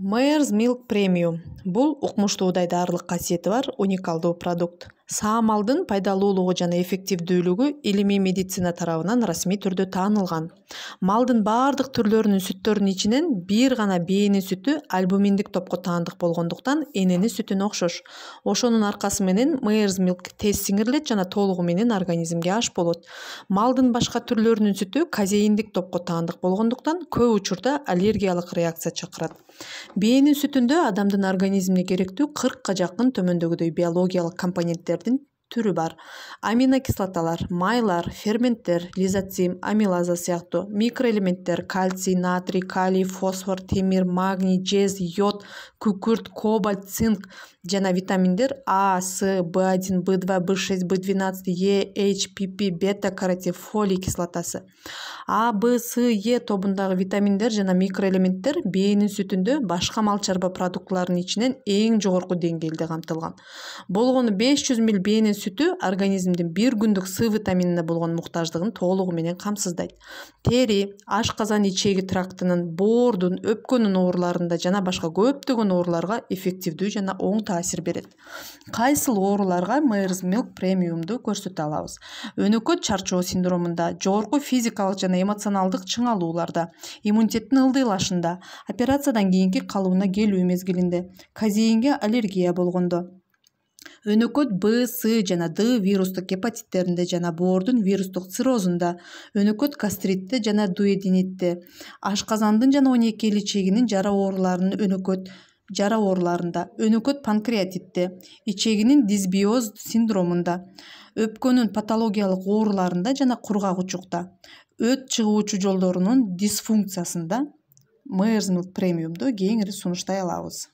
Mare's Milk Premium бул укмуштуу дайдарлык касиети бар уникалдуу продукт. Саамалдын пайдалуулугу жана эффективдүүлүгү илимий медицина тарабынан расмий түрдө таанылган. Малдын баардык түрлөрүнүн сүттөрүнүн ичинен бир гана бээни сүтү альбуминдик топко таандык болгондуктан энени сүтүнө окшош. Ошонун аркасы менен Mare's Milk тез сиңирилет жана толугу менен организмге аш болот. Малдын башка түрлөрүнүн сүтү казеиндик топко таандык болгондуктан көп учурда аллергиялык реакция чакырат. Бээнин сүтүндө адамдын организмине керектүү 40га жакын төмөндөгүдөй биологиялык компоненттердин түрү бар. Аминокислоталар, майлар, ферменттер, лизоцим, амилаза сыяктуу микроэлементтер, кальций, натрий, калий, фосфор, темир, магний, жез, йод, күкүрт, кобальт, цинк жана витаминдер А, С, В1, В2, В6, В12, Е, H, pp, бета-каротин, фолий кислотасы. А, Б, С, Е тобундагы витаминдер жана микроэлементтер бээнин сүтүндө башка мал чарба продуктуларынын ичинен эң жогорку деңгээлде камтылган. Болгону 500 мл бээнин сүтү организмдин бир күндүк С витаминине болгон муктаждыгын толугу менен камсыздайт. Тери, ашказан ичеги трактынын, боордун, өпкөнүн ооруларында жана башка көптөгөн ооруларга эффективдүү жана оң таасир берет. Кайсыл ооруларга Mare's Milk Premium'ду көрсөтө алабыз? Өнөкөт чарчоо синдромунда, жогорку физикалык жана эмоционалдык чыңалууларда, иммунитеттин ылдыйлашында, операциядан кийинки калыбына келүү мезгилинде, казеинге аллергия болгондо, өнөкөт Б, С жана Д вирустук гепатиттеринде жана боордун вирустук циррозунда, өнөкөт гастритте жана дуоденитте, ашказандын жана 12 ичегинин жара ооруларынын жара ооруларында, өнөкөт панкреатитте, ичегинин дисбиоз синдромунда, өпкөнүн патологиялык ооруларында жана кургагучукта, өт чыгуучу жолдорунун дисфункциясында Mare's Milk Premium'ду кеңири сунуштай алабыз.